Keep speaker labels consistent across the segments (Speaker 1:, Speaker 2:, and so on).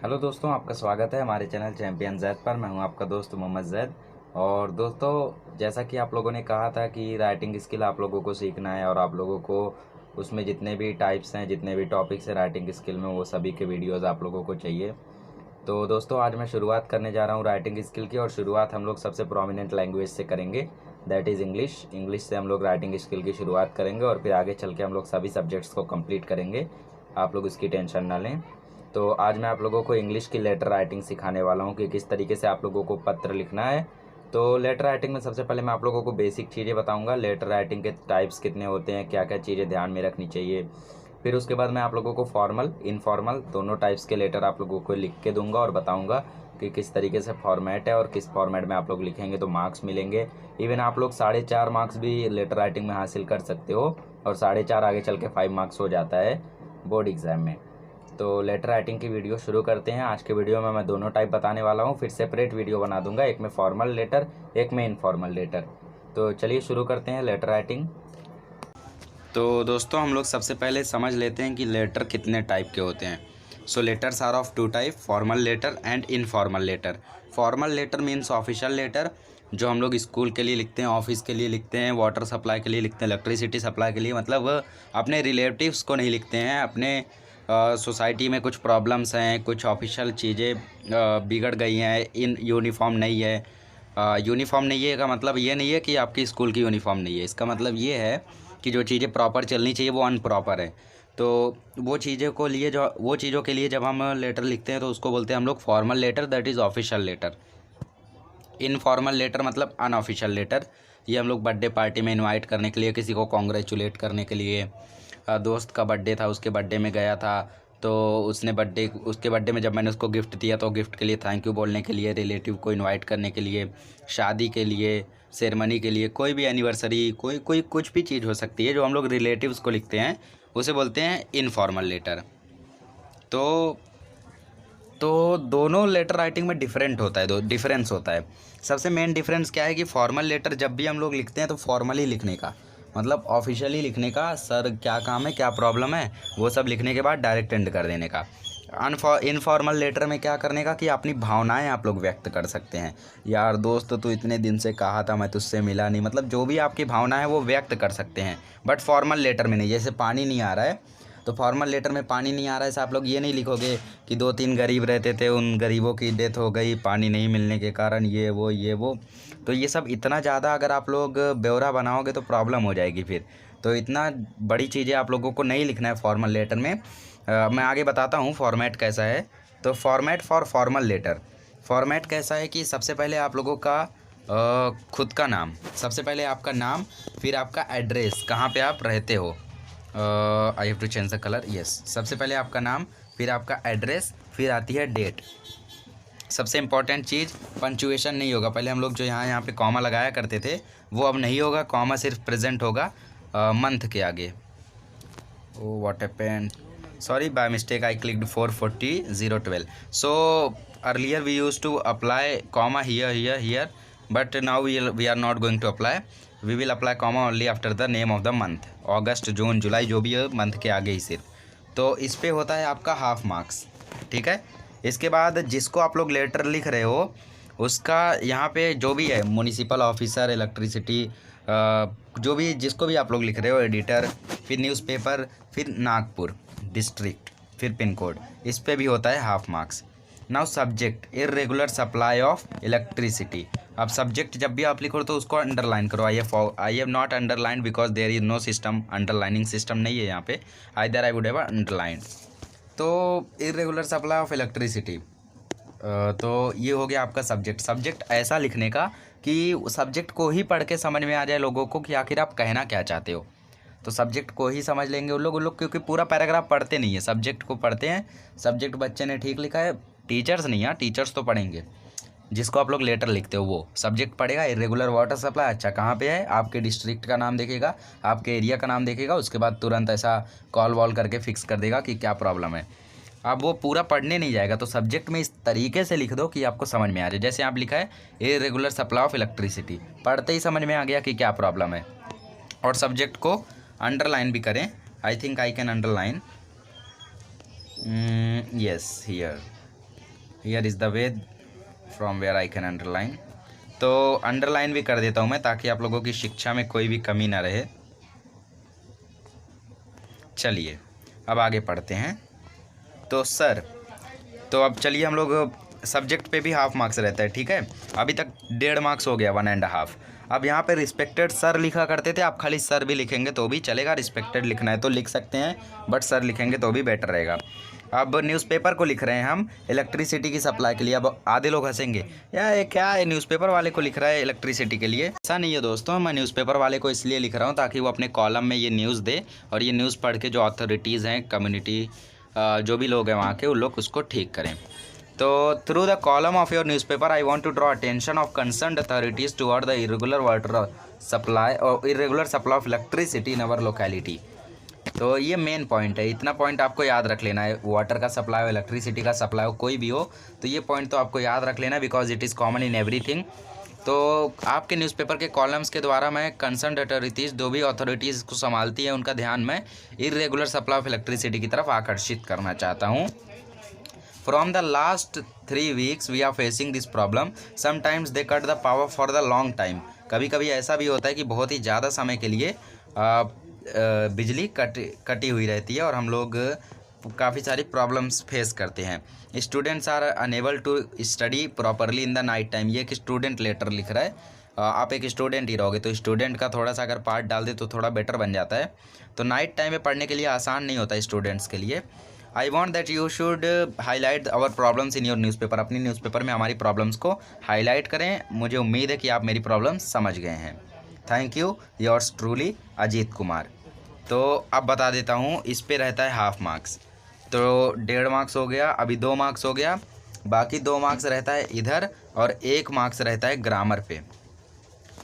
Speaker 1: Hello दोस्तों, आपका स्वागत है हमारे चैनल चैंपियन जैद पर। मैं हूं आपका दोस्त मोहम्मद जैद। और दोस्तों, जैसा कि आप लोगों ने कहा था कि राइटिंग स्किल आप लोगों को सीखना है और आप लोगों को उसमें जितने भी टाइप्स हैं, जितने भी टॉपिक्स हैं राइटिंग स्किल में, वो सभी के वीडियोज़ आप लोगों को चाहिए। तो दोस्तों, आज मैं शुरुआत करने जा रहा हूँ राइटिंग स्किल की। और शुरुआत हम लोग सबसे प्रोमिनेंट लैंग्वेज से करेंगे, दैट इज़ इंग्लिश। इंग्लिश से हम लोग राइटिंग स्किल की शुरुआत करेंगे और फिर आगे चल के हम लोग सभी सब्जेक्ट्स को कंप्लीट करेंगे। आप लोग इसकी टेंशन ना लें। तो आज मैं आप लोगों को इंग्लिश की लेटर राइटिंग सिखाने वाला हूँ कि किस तरीके से आप लोगों को पत्र लिखना है। तो लेटर राइटिंग में सबसे पहले मैं आप लोगों को बेसिक चीज़ें बताऊँगा। लेटर राइटिंग के टाइप्स कितने होते हैं, क्या क्या चीज़ें ध्यान में रखनी चाहिए। फिर उसके बाद मैं आप लोगों को फॉर्मल इनफॉर्मल दोनों टाइप्स के लेटर आप लोगों को लिख के दूंगा और बताऊंगा कि किस तरीके से फॉर्मेट है और किस फॉर्मेट में आप लोग लिखेंगे तो मार्क्स मिलेंगे। इवन आप लोग 4.5 मार्क्स भी लेटर राइटिंग में हासिल कर सकते हो और 4.5 आगे चल के 5 मार्क्स हो जाता है बोर्ड एग्ज़ाम में। तो लेटर राइटिंग की वीडियो शुरू करते हैं। आज के वीडियो में मैं दोनों टाइप बताने वाला हूँ, फिर सेपरेट वीडियो बना दूंगा, एक में फॉर्मल लेटर, एक में इनफॉर्मल लेटर। तो चलिए शुरू करते हैं लेटर राइटिंग। तो दोस्तों, हम लोग सबसे पहले समझ लेते हैं कि लेटर कितने टाइप के होते हैं। So letters are of two type, formal letter and informal letter. Formal letter means official letter, जो हम लोग स्कूल के लिए लिखते हैं, ऑफिस के लिए लिखते हैं, वाटर सप्लाई के लिए लिखते हैं, इलेक्ट्रिसिटी सप्लाई के लिए। मतलब अपने रिलेटिव्स को नहीं लिखते हैं, अपने सोसाइटी में कुछ प्रॉब्लम्स हैं, कुछ ऑफिशियल चीज़ें बिगड़ गई हैं, इन यूनिफॉर्म नहीं है। यूनिफॉर्म नहीं है का मतलब ये नहीं है कि आपकी स्कूल की यूनिफॉर्म नहीं है। इसका मतलब ये है कि जो चीज़ें प्रॉपर चलनी चाहिए वो अनप्रॉपर है। तो वो चीज़ों के लिए जब हम लेटर लिखते हैं तो उसको बोलते हैं हम लोग formal letter, that is official letter. Informal letter मतलब अनऑफिशियल लेटर। ये हम लोग बर्थडे पार्टी में इनवाइट करने के लिए, किसी को कॉन्ग्रेचुलेट करने के लिए, दोस्त का बर्थडे था उसके बर्थडे में गया था तो उसके बर्थडे में जब मैंने उसको गिफ्ट दिया तो गिफ्ट के लिए थैंक यू बोलने के लिए, रिलेटिव को इनवाइट करने के लिए, शादी के लिए, सेरेमनी के लिए, कोई भी एनिवर्सरी, कोई कोई कुछ भी चीज़ हो सकती है जो हम लोग रिलेटिव्स को लिखते हैं, उसे बोलते हैं इनफॉर्मल लेटर। तो दोनों लेटर राइटिंग में डिफरेंस होता है। सबसे मेन डिफरेंस क्या है कि फॉर्मल लेटर जब भी हम लोग लिखते हैं तो फॉर्मली लिखने का मतलब ऑफिशियली लिखने का, सर क्या काम है, क्या प्रॉब्लम है, वो सब लिखने के बाद डायरेक्ट एंड कर देने का। इनफॉर्मल लेटर में क्या करने का कि अपनी भावनाएं आप लोग व्यक्त कर सकते हैं। यार दोस्त, तू इतने दिन से कहा था मैं तुझसे मिला नहीं, मतलब जो भी आपकी भावना है वो व्यक्त कर सकते हैं। बट फॉर्मल लेटर में नहीं। जैसे पानी नहीं आ रहा है तो फॉर्मल लेटर में पानी नहीं आ रहा है ऐसा आप लोग ये नहीं लिखोगे कि 2-3 गरीब रहते थे, उन गरीबों की डेथ हो गई पानी नहीं मिलने के कारण, ये वो। तो ये सब इतना ज़्यादा अगर आप लोग ब्यौरा बनाओगे तो प्रॉब्लम हो जाएगी फिर। तो इतना बड़ी चीज़ें आप लोगों को नहीं लिखना है फॉर्मल लेटर में। मैं आगे बताता हूँ फॉर्मेट कैसा है। तो format for formal letter, format कैसा है कि सबसे पहले आप लोगों का खुद का नाम, सबसे पहले आपका नाम, फिर आपका एड्रेस, कहाँ पे आप रहते हो। I have to change the colour, yes. सबसे पहले आपका नाम, फिर आपका एड्रेस, फिर आती है डेट। सबसे इम्पॉर्टेंट चीज़, पंचुएशन नहीं होगा। पहले हम लोग जो यहाँ पे कॉमा लगाया करते थे वो अब नहीं होगा। कॉमा सिर्फ प्रेजेंट होगा मंथ के आगे। Oh what happened, sorry, by mistake I clicked 440-012। So earlier we use to apply comma here, but now we are not going to apply. We will apply comma only after the name of the month, August, June, July, जो भी है month के आगे ही सिर्फ। तो इस पे होता है आपका हाफ मार्क्स, ठीक है। इसके बाद जिसको आप लोग लेटर लिख रहे हो उसका यहाँ पे जो भी है, म्युनिसिपल ऑफिसर, इलेक्ट्रिसिटी, जो भी जिसको भी आप लोग लिख रहे हो, एडिटर, फिर न्यूज़पेपर, फिर नागपुर डिस्ट्रिक्ट, फिर पिन कोड, इस पे भी होता है half marks. Now subject, irregular supply of electricity. अब सब्जेक्ट जब भी आप लिखो तो उसको अंडरलाइन करो। I have not underline because there is no system, underlining system नहीं है यहाँ पे, either I would have underline. तो इरेगुलर सप्लाई ऑफ इलेक्ट्रिसिटी, तो ये हो गया आपका सब्जेक्ट। सब्जेक्ट ऐसा लिखने का कि सब्जेक्ट को ही पढ़ के समझ में आ जाए लोगों को कि आखिर आप कहना क्या चाहते हो। तो सब्जेक्ट को ही समझ लेंगे उन लोग क्योंकि पूरा पैराग्राफ पढ़ते नहीं है, सब्जेक्ट को पढ़ते हैं। सब्जेक्ट बच्चे ने ठीक लिखा है, टीचर्स नहीं, हाँ टीचर्स तो पढ़ेंगे। जिसको आप लोग लेटर लिखते हो वो सब्जेक्ट पढ़ेगा, इरेगुलर वाटर सप्लाई, अच्छा कहाँ पे है, आपके डिस्ट्रिक्ट का नाम देखेगा, आपके एरिया का नाम देखेगा, उसके बाद तुरंत ऐसा कॉल वॉल करके फिक्स कर देगा कि क्या प्रॉब्लम है। अब वो पूरा पढ़ने नहीं जाएगा, तो सब्जेक्ट में इस तरीके से लिख दो कि आपको समझ में आ जाए। जैसे आप लिखा है इरेगुलर सप्लाई ऑफ इलेक्ट्रिसिटी, पढ़ते ही समझ में आ गया कि क्या प्रॉब्लम है। और सब्जेक्ट को अंडरलाइन भी करें, I think I can underline, yes here, here is the way from where I can underline. तो अंडरलाइन भी कर देता हूँ मैं, ताकि आप लोगों की शिक्षा में कोई भी कमी ना रहे। चलिए अब आगे पढ़ते हैं। तो सर, तो अब चलिए हम लोग सब्जेक्ट पे भी हाफ मार्क्स रहता है, ठीक है। अभी तक 1.5 मार्क्स हो गया, 1.5। अब यहाँ पे रिस्पेक्टेड सर लिखा करते थे, आप खाली सर भी लिखेंगे तो भी चलेगा, रिस्पेक्टेड लिखना है तो लिख सकते हैं, बट सर लिखेंगे तो भी बेटर रहेगा। अब न्यूज़पेपर को लिख रहे हैं हम इलेक्ट्रिसिटी की सप्लाई के लिए। अब आधे लोग हंसेंगे, यार ये क्या है, न्यूज़पेपर वाले को लिख रहा है इलेक्ट्रिसिटी के लिए। ऐसा नहीं है दोस्तों, मैं न्यूज़पेपर वाले को इसलिए लिख रहा हूँ ताकि वो अपने कॉलम में ये न्यूज़ दे, और ये न्यूज़ पढ़ के जो अथॉरिटीज़ हैं, कम्युनिटी जो भी लोग हैं वहाँ के, उन लोग उसको ठीक करें। तो through the column of your newspaper I want to draw attention of concerned authorities toward the irregular water supply और irregular supply of electricity in our locality. तो ये मेन पॉइंट है, इतना पॉइंट आपको याद रख लेना है। वाटर का सप्लाई हो, इलेक्ट्रिसिटी का सप्लाई हो, कोई भी हो, तो ये पॉइंट तो आपको याद रख लेना, because it is common in everything. तो आपके न्यूज़पेपर के कॉलम्स के द्वारा मैं कंसर्न अथॉरिटीज़, जो भी अथॉरिटीज़ को संभालती है, उनका ध्यान मैं इरेगुलर सप्लाई ऑफ इलेक्ट्रिसिटी की तरफ आकर्षित करना चाहता हूँ। From the last 3 weeks we are facing this problem. Sometimes they cut the power for the long time. कभी कभी ऐसा भी होता है कि बहुत ही ज़्यादा समय के लिए बिजली कटी हुई रहती है, और हम लोग काफ़ी सारी प्रॉब्लम्स फेस करते हैं। Students are unable to study properly in the night time. ये एक स्टूडेंट लेटर लिख रहा है, आप एक स्टूडेंट ही रहोगे, तो स्टूडेंट का थोड़ा सा अगर पार्ट डाल दे तो थोड़ा बेटर बन जाता है। तो नाइट टाइम में पढ़ने के लिए आसान नहीं होता स्टूडेंट्स के लिए। I want that you should highlight our problems in your newspaper. अपनी न्यूज़पेपर में हमारी प्रॉब्लम्स को हाईलाइट करें। मुझे उम्मीद है कि आप मेरी प्रॉब्लम्स समझ गए हैं। Thank you, yours truly Ajit Kumar. तो अब बता देता हूँ, इस पे रहता है हाफ मार्क्स, तो 1.5 मार्क्स हो गया, अभी 2 मार्क्स हो गया, बाकी 2 मार्क्स रहता है इधर, और 1 मार्क्स रहता है ग्रामर पे,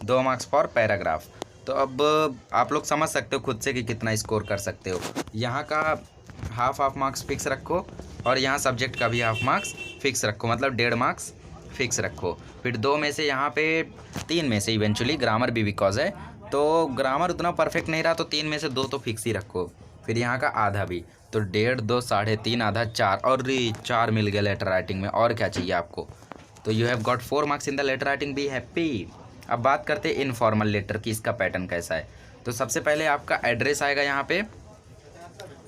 Speaker 1: 2 मार्क्स फॉर पैराग्राफ। तो अब आप लोग समझ सकते हो खुद से कि कितना स्कोर कर सकते हो। यहाँ का हाफ मार्क्स फिक्स रखो, और यहाँ सब्जेक्ट का भी हाफ मार्क्स फिक्स रखो, मतलब 1.5 मार्क्स फिक्स रखो। फिर 2 में से यहाँ पे 3 में से इवेंचुअली ग्रामर भी बिकॉज है, तो ग्रामर उतना परफेक्ट नहीं रहा तो 3 में से 2 तो फिक्स ही रखो। फिर यहाँ का आधा भी, तो 1.5, 2, 3.5, आधा 4, और 4 मिल गया लेटर राइटिंग में, और क्या चाहिए आपको। तो you have got 4 marks in the letter writing, be happy. अब बात करते हैं इनफॉर्मल लेटर की, इसका पैटर्न कैसा है। तो सबसे पहले आपका एड्रेस आएगा यहाँ पे,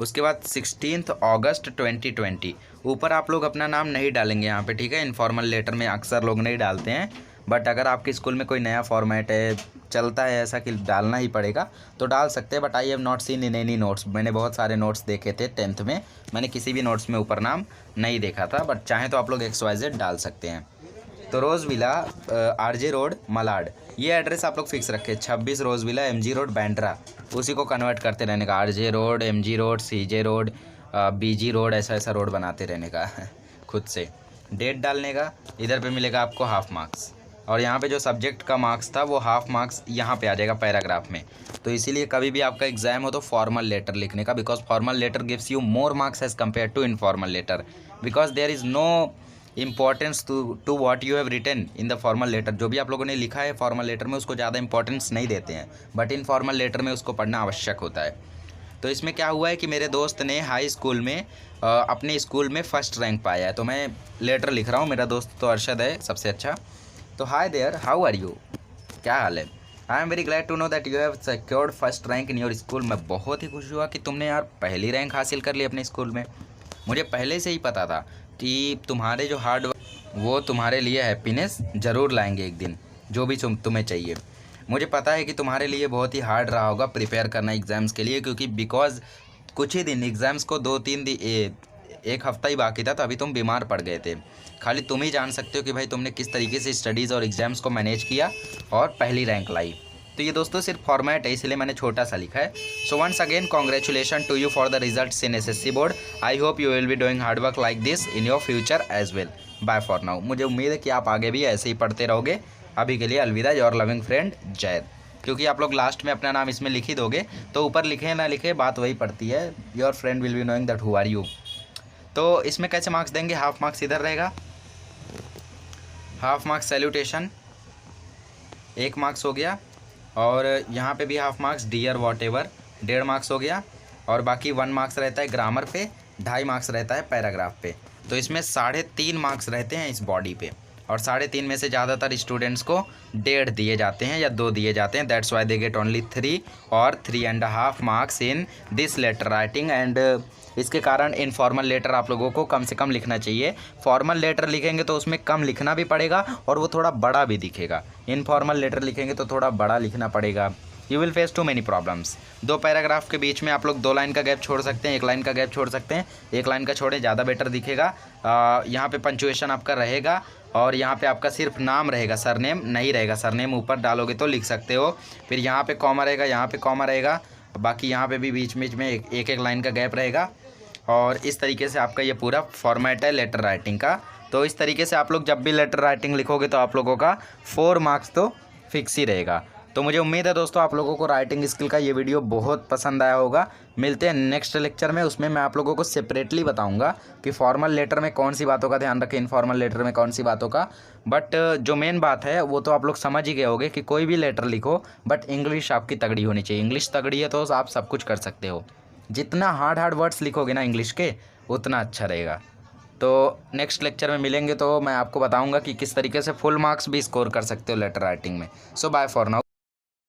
Speaker 1: उसके बाद 16 अगस्त 2020। ऊपर आप लोग अपना नाम नहीं डालेंगे यहाँ पे, ठीक है। इनफॉर्मल लेटर में अक्सर लोग नहीं डालते हैं, बट अगर आपके स्कूल में कोई नया फॉर्मेट है, चलता है ऐसा कि डालना ही पड़ेगा, तो डाल सकते हैं। But I have not seen in any notes. मैंने बहुत सारे नोट्स देखे थे 10th में, मैंने किसी भी नोट्स में ऊपर नाम नहीं देखा था, बट चाहें तो आप लोग XYZ डाल सकते हैं। तो रोज़ विला, RJ रोड, मलाड, ये एड्रेस आप लोग फिक्स रखें। 26 रोज़ विला, MG रोड, बैंड्रा, उसी को कन्वर्ट करते रहने का। RJ road, MG road, CJ road, BG road, ऐसा रोड बनाते रहने का खुद से। डेट डालने का, इधर पे मिलेगा आपको हाफ मार्क्स, और यहाँ पे जो सब्जेक्ट का मार्क्स था वो हाफ मार्क्स यहाँ पे आ जाएगा पैराग्राफ में। तो इसीलिए कभी भी आपका एग्जाम हो तो फॉर्मल लेटर लिखने का, because formal letter gives you more marks as compare to informal letter, because there is no importance to what you have written in the formal letter. जो भी आप लोगों ने लिखा है फॉर्मल लेटर में, उसको ज़्यादा इंपॉर्टेंस नहीं देते हैं, बट इन फॉर्मल लेटर में उसको पढ़ना आवश्यक होता है। तो इसमें क्या हुआ है कि मेरे दोस्त ने हाई स्कूल में अपने स्कूल में फर्स्ट रैंक पाया है, तो मैं लेटर लिख रहा हूँ। मेरा दोस्त तो अरशद है सबसे अच्छा। तो hi there, how are you, क्या हाल है। I am very glad to know that you have secured first rank in your school. मैं बहुत ही खुश हुआ कि तुमने यार पहली रैंक हासिल कर ली अपने स्कूल में। मुझे पहले से ही पता था कि तुम्हारे जो हार्ड वर्क, वो तुम्हारे लिए हैप्पीनेस ज़रूर लाएंगे एक दिन, जो भी तुम्हें चाहिए। मुझे पता है कि तुम्हारे लिए बहुत ही हार्ड रहा होगा प्रिपेयर करना एग्ज़ाम्स के लिए, क्योंकि बिकॉज कुछ ही दिन एग्ज़ाम्स को 2-3 दिन, 1 हफ्ता ही बाकी था, तो अभी तुम बीमार पड़ गए थे। खाली तुम ही जान सकते हो कि भाई तुमने किस तरीके से स्टडीज़ और एग्ज़ाम्स को मैनेज किया और पहली रैंक लाई। तो ये दोस्तों सिर्फ फॉर्मेट है, इसलिए मैंने छोटा सा लिखा है। So once again congratulation to you for the results in SSC board. I hope you will be doing hard work like this in your future as well. Bye for now. मुझे उम्मीद है कि आप आगे भी ऐसे ही पढ़ते रहोगे। अभी के लिए अलविदा, योर लविंग फ्रेंड जैद। क्योंकि आप लोग लास्ट में अपना नाम इसमें लिख ही दोगे, तो ऊपर लिखे ना लिखे बात वही पड़ती है। Your friend will be knowing that who are you. तो इसमें कैसे मार्क्स देंगे, हाफ मार्क्स इधर रहेगा, हाफ मार्क्स सैल्यूटेशन 1 मार्क्स हो गया, और यहाँ पे भी half marks dear whatever 1.5 marks हो गया, और बाकी 1 मार्क्स रहता है ग्रामर पे, 2.5 मार्क्स रहता है पैराग्राफ पे। तो इसमें 3.5 मार्क्स रहते हैं इस बॉडी पे, और 3.5 में से ज़्यादातर स्टूडेंट्स को 1.5 दिए जाते हैं या 2 दिए जाते हैं। That's why they get only 3 और 3.5 marks in this letter writing. And इसके कारण इनफॉर्मल लेटर आप लोगों को कम से कम लिखना चाहिए। फॉर्मल लेटर लिखेंगे तो उसमें कम लिखना भी पड़ेगा और वो थोड़ा बड़ा भी दिखेगा। इनफॉर्मल लेटर लिखेंगे तो थोड़ा बड़ा लिखना पड़ेगा। You will face to many problems. 2 paragraph के बीच में आप लोग 2 लाइन का गैप छोड़ सकते हैं, 1 लाइन का गैप छोड़ सकते हैं। 1 लाइन का छोड़े, ज़्यादा बेटर दिखेगा। यहाँ पे पंचुएशन आपका रहेगा और यहाँ पे आपका सिर्फ नाम रहेगा, सरनेम नहीं रहेगा। सरनेम ऊपर डालोगे तो लिख सकते हो। फिर यहाँ पे कॉमा रहेगा, यहाँ पे कॉमा रहेगा, बाकी यहाँ पे भी बीच बीच में एक लाइन का गैप रहेगा। और इस तरीके से आपका ये पूरा फॉर्मेट है लेटर राइटिंग का। तो इस तरीके से आप लोग जब भी लेटर राइटिंग लिखोगे तो आप लोगों का 4 मार्क्स तो फिक्स ही रहेगा। तो मुझे उम्मीद है दोस्तों आप लोगों को राइटिंग स्किल का ये वीडियो बहुत पसंद आया होगा। मिलते हैं नेक्स्ट लेक्चर में, उसमें मैं आप लोगों को सेपरेटली बताऊंगा कि फॉर्मल लेटर में कौन सी बातों का ध्यान रखें, इनफॉर्मल लेटर में कौन सी बातों का। बट जो मेन बात है वो तो आप लोग समझ ही गए होंगे कि कोई भी लेटर लिखो बट इंग्लिश आपकी तगड़ी होनी चाहिए। इंग्लिश तगड़ी है तो आप सब कुछ कर सकते हो। जितना हार्ड वर्ड्स लिखोगे ना इंग्लिश के उतना अच्छा रहेगा। तो नेक्स्ट लेक्चर में मिलेंगे तो मैं आपको बताऊंगा कि किस तरीके से फुल मार्क्स भी स्कोर कर सकते हो लेटर राइटिंग में। सो बाय फॉर नाउ।